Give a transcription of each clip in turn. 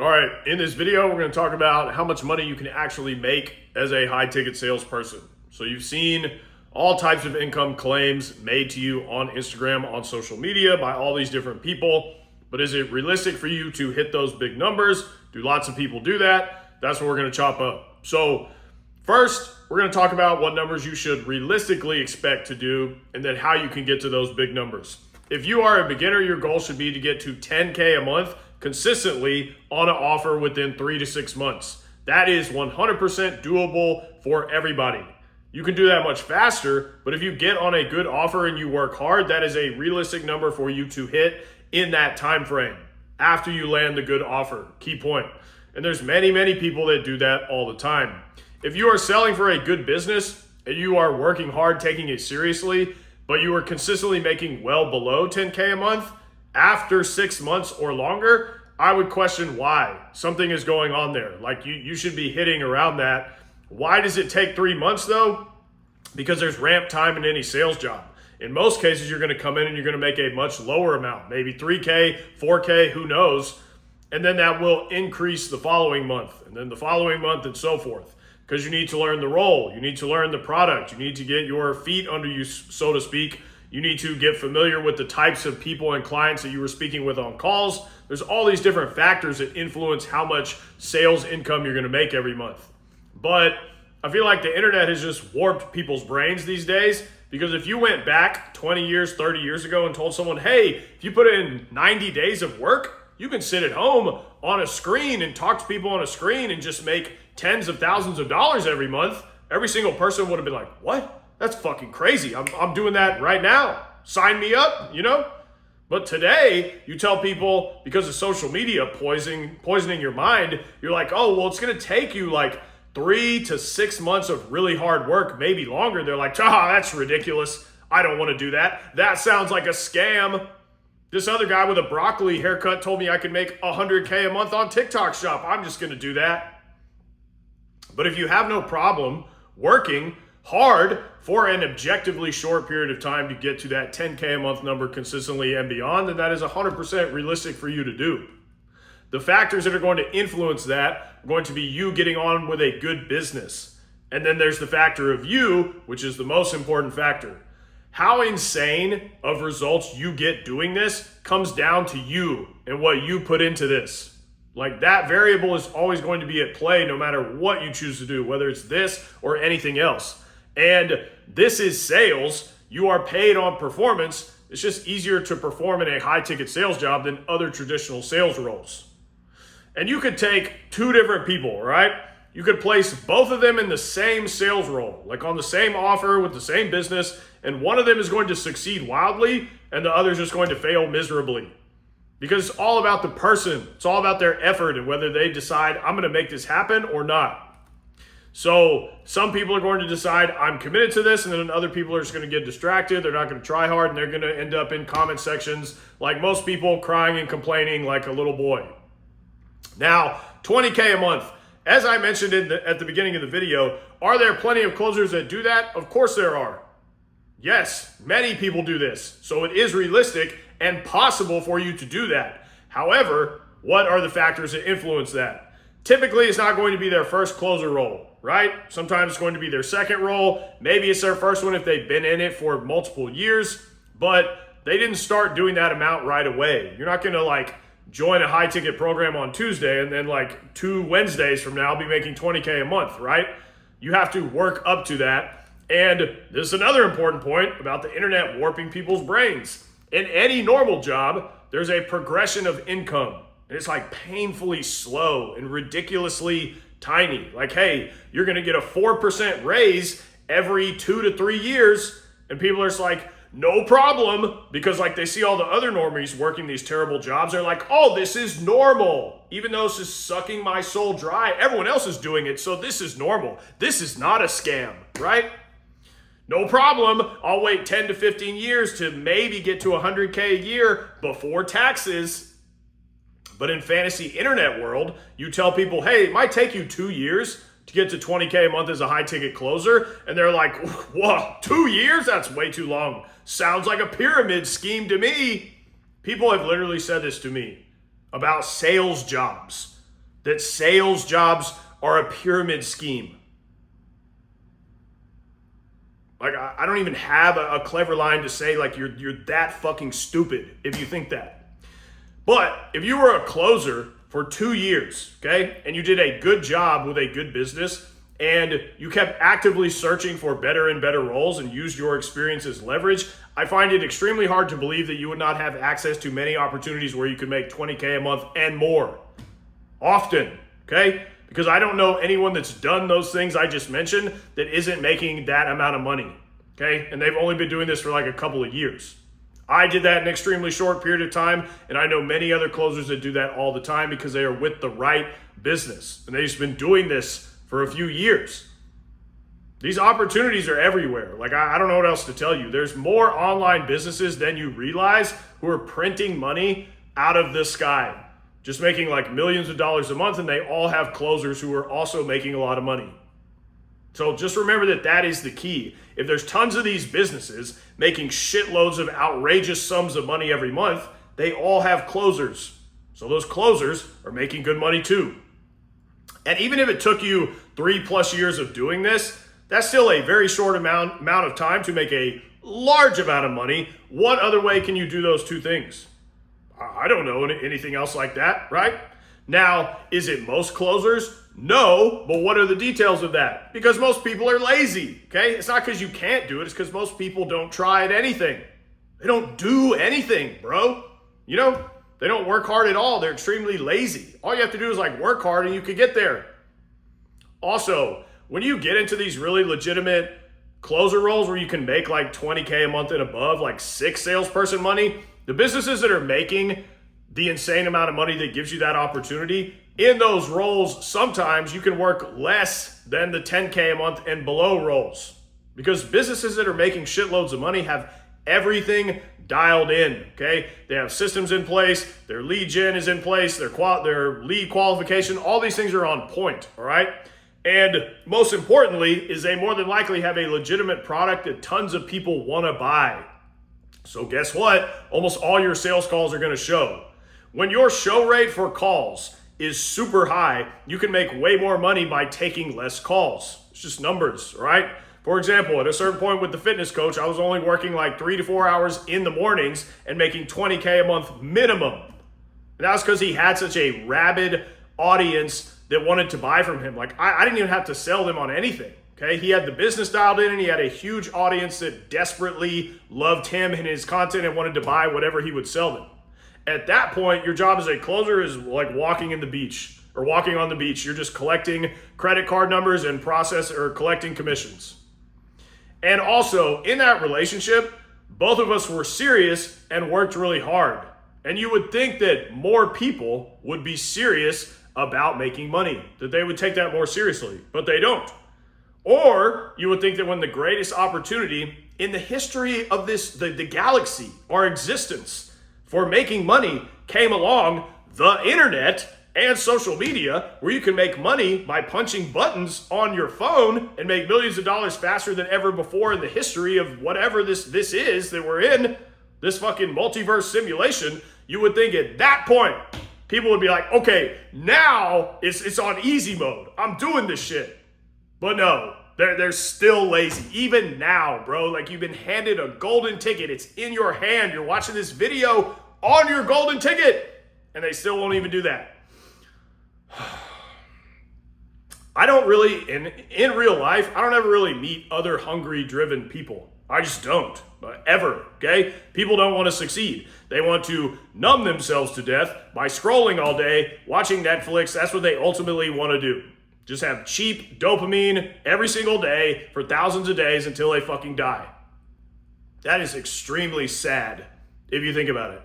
All right, in this video, we're going to talk about how much money you can actually make as a high ticket salesperson. So you've seen all types of income claims made to you on Instagram, on social media by all these different people. But is it realistic for you to hit those big numbers? Do lots of people do that? That's what we're going to chop up. So first, we're going to talk about what numbers you should realistically expect to do and then how you can get to those big numbers. If you are a beginner, your goal should be to get to 10K a month consistently on an offer within 3 to 6 months. That is 100% doable for everybody. You can do that much faster, but if you get on a good offer and you work hard, that is a realistic number for you to hit in that time frame after you land the good offer. Key point. And there's many people that do that all the time. If you are selling for a good business and you are working hard, taking it seriously, but you are consistently making well below 10K a month, after 6 months or longer, I would question why. Something is going on there. Like you should be hitting around that. Why does it take 3 months though? Because there's ramp time in any sales job. In most cases, you're going to come in and you're going to make a much lower amount, maybe 3K, 4K, who knows? And then that will increase the following month and then the following month and so forth. Because you need to learn the role, you need to learn the product, you need to get your feet under you, so to speak. You need to get familiar with the types of people and clients that you were speaking with on calls. There's all these different factors that influence how much sales income you're going to make every month. But I feel like the internet has just warped people's brains these days, because if you went back 20 years, 30 years ago and told someone, hey, if you put in 90 days of work, you can sit at home on a screen and talk to people on a screen and just make tens of thousands of dollars every month, every single person would have been like, what? That's fucking crazy. I'm doing that right now. Sign me up, you know? But today, you tell people, because of social media poisoning your mind, you're like, oh, well, it's going to take you like 3 to 6 months of really hard work, maybe longer. They're like, that's ridiculous. I don't want to do that. That sounds like a scam. This other guy with a broccoli haircut told me I could make 100K a month on TikTok Shop. I'm just going to do that. But if you have no problem working hard for an objectively short period of time to get to that 10K a month number consistently and beyond, then that is 100% realistic for you to do. The factors that are going to influence that are going to be you getting on with a good business. And then there's the factor of you, which is the most important factor. How insane of results you get doing this comes down to you and what you put into this. Like, that variable is always going to be at play no matter what you choose to do, whether it's this or anything else. And this is sales. You are paid on performance. It's just easier to perform in a high ticket sales job than other traditional sales roles. And you could take two different people, right? You could place both of them in the same sales role, like on the same offer with the same business, and one of them is going to succeed wildly and the other is just going to fail miserably. Because it's all about the person. It's all about their effort and whether they decide, I'm going to make this happen or not. So some people are going to decide, I'm committed to this, and then other people are just going to get distracted. They're not going to try hard, and they're going to end up in comment sections like most people, crying and complaining like a little boy. Now, 20K a month. As I mentioned at the beginning of the video, are there plenty of closers that do that? Of course there are. Yes, many people do this. So it is realistic and possible for you to do that. However, what are the factors that influence that? Typically, it's not going to be their first closer role, right? Sometimes it's going to be their second role. Maybe it's their first one if they've been in it for multiple years, but they didn't start doing that amount right away. You're not going to like join a high ticket program on Tuesday and then like 2 Wednesdays from now be making 20K a month, right? You have to work up to that. And this is another important point about the internet warping people's brains. In any normal job, there's a progression of income. And it's like painfully slow and ridiculously tiny. Like, hey, you're going to get a 4% raise every 2 to 3 years. And people are just like, no problem. Because like they see all the other normies working these terrible jobs. They're like, oh, this is normal. Even though this is sucking my soul dry, everyone else is doing it. So this is normal. This is not a scam, right? No problem. I'll wait 10 to 15 years to maybe get to 100K a year before taxes. But in fantasy internet world, you tell people, hey, it might take you 2 years to get to 20K a month as a high ticket closer. And they're like, whoa, 2 years? That's way too long. Sounds like a pyramid scheme to me. People have literally said this to me about sales jobs. that sales jobs are a pyramid scheme. Like, I don't even have a clever line to say, like, you're that fucking stupid if you think that. But if you were a closer for 2 years, okay, and you did a good job with a good business, and you kept actively searching for better and better roles and used your experience as leverage, I find it extremely hard to believe that you would not have access to many opportunities where you could make $20K a month and more. Often, okay? Because I don't know anyone that's done those things I just mentioned that isn't making that amount of money, okay? And they've only been doing this for like a couple of years. I did that in an extremely short period of time, and I know many other closers that do that all the time because they are with the right business. And they've just been doing this for a few years. These opportunities are everywhere. Like, I don't know what else to tell you. There's more online businesses than you realize who are printing money out of the sky, just making like millions of dollars a month, and they all have closers who are also making a lot of money. So just remember that that is the key. If there's tons of these businesses making shitloads of outrageous sums of money every month, they all have closers. So those closers are making good money too. And even if it took you 3+ years of doing this, that's still a very short amount of time to make a large amount of money. What other way can you do those two things? I don't know anything else like that, right? Now, is it most closers? No, but what are the details of that? Because most people are lazy, okay? It's not because you can't do it, it's because most people don't try at anything. They don't do anything, bro. You know, they don't work hard at all. They're extremely lazy. All you have to do is like work hard and you could get there. Also, when you get into these really legitimate closer roles where you can make like $20K a month and above, like 6 salesperson money, the businesses that are making the insane amount of money that gives you that opportunity, in those roles, sometimes you can work less than the 10K a month and below roles. Because businesses that are making shitloads of money have everything dialed in, okay? They have systems in place, their lead gen is in place, their lead qualification, all these things are on point, all right? And most importantly is they more than likely have a legitimate product that tons of people want to buy. So guess what? Almost all your sales calls are going to show. When your show rate for calls is super high, you can make way more money by taking less calls. It's just numbers, right? For example, at a certain point with the fitness coach, I was only working like 3 to 4 hours in the mornings and making $20K a month minimum. And that's because he had such a rabid audience that wanted to buy from him. Like, I didn't even have to sell them on anything, okay? He had the business dialed in and he had a huge audience that desperately loved him and his content and wanted to buy whatever he would sell them. At that point, your job as a closer is like walking on the beach. You're just collecting credit card numbers and collecting commissions. And also, in that relationship, both of us were serious and worked really hard. And you would think that more people would be serious about making money, that they would take that more seriously, but they don't. Or you would think that when the greatest opportunity in the history of the galaxy, our existence, for making money came along, the internet and social media, where you can make money by punching buttons on your phone and make millions of dollars faster than ever before in the history of whatever this is that we're in, this fucking multiverse simulation. You would think at that point, people would be like, okay, now it's on easy mode. I'm doing this shit. But no, they're still lazy. Even now, bro, like you've been handed a golden ticket. It's in your hand. You're watching this video on your golden ticket, and they still won't even do that. I don't really, in real life, I don't ever really meet other hungry, driven people. I just don't, ever, okay? People don't want to succeed. They want to numb themselves to death by scrolling all day, watching Netflix. That's what they ultimately want to do. Just have cheap dopamine every single day for thousands of days until they fucking die. That is extremely sad if you think about it.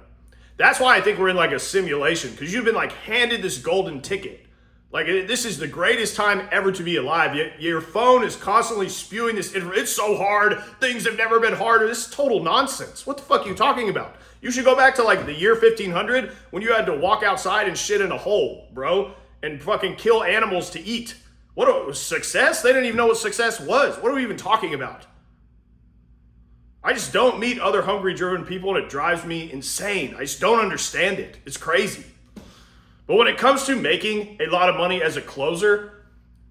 That's why I think we're in like a simulation, because you've been like handed this golden ticket. Like, this is the greatest time ever to be alive. Yet your phone is constantly spewing this, it's so hard, things have never been harder. This is total nonsense. What the fuck are you talking about? You should go back to like the year 1500 when you had to walk outside and shit in a hole, bro, and fucking kill animals to eat. What success? They didn't even know what success was. What are we even talking about? I just don't meet other hungry, driven people, and it drives me insane. I just don't understand it. It's crazy. But when it comes to making a lot of money as a closer,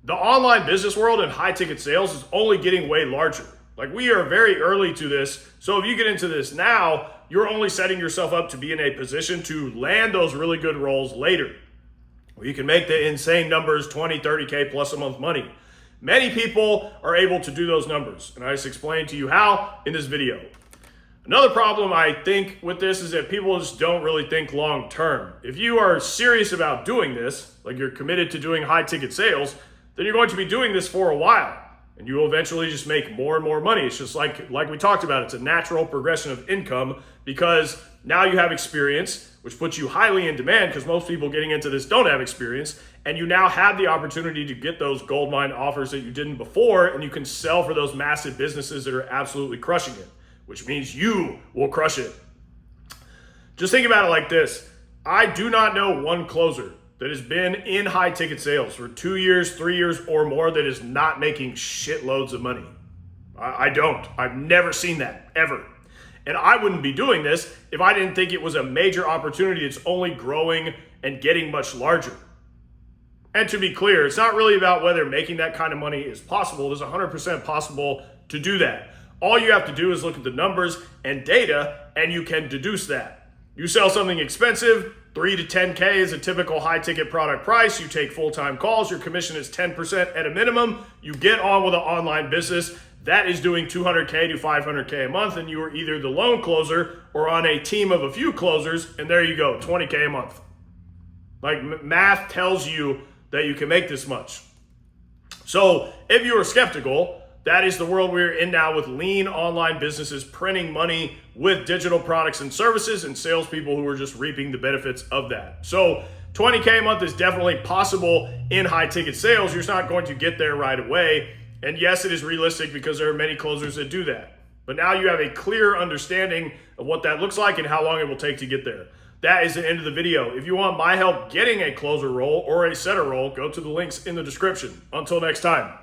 the online business world and high ticket sales is only getting way larger. Like, we are very early to this. So if you get into this now, you're only setting yourself up to be in a position to land those really good roles later, where you can make the insane numbers, 20, 30K plus a month money. Many people are able to do those numbers, and I just explained to you how in this video. Another problem I think with this is that people just don't really think long term. If you are serious about doing this, like you're committed to doing high ticket sales, then you're going to be doing this for a while, and you will eventually just make more and more money. It's just like we talked about, it's a natural progression of income, because now you have experience, which puts you highly in demand because most people getting into this don't have experience, and you now have the opportunity to get those gold mine offers that you didn't before, and you can sell for those massive businesses that are absolutely crushing it, which means you will crush it. Just think about it like this. I do not know one closer that has been in high ticket sales for 2 years, 3 years or more that is not making shitloads of money. I don't. I've never seen that, ever. And I wouldn't be doing this if I didn't think it was a major opportunity that's only growing and getting much larger. And to be clear, it's not really about whether making that kind of money is possible. It is 100% possible to do that. All you have to do is look at the numbers and data, and you can deduce that. You sell something expensive, 3 to 10K is a typical high ticket product price. You take full-time calls, your commission is 10% at a minimum. You get on with an online business that is doing 200K to 500K a month, and you are either the lone closer or on a team of a few closers, and there you go, 20K a month. Like, math tells you that you can make this much. So if you are skeptical, that is the world we're in now with lean online businesses printing money with digital products and services, and salespeople who are just reaping the benefits of that. So 20K a month is definitely possible in high ticket sales. You're just not going to get there right away. And yes, it is realistic because there are many closers that do that. But now you have a clear understanding of what that looks like and how long it will take to get there. That is the end of the video. If you want my help getting a closer role or a setter role, go to the links in the description. Until next time.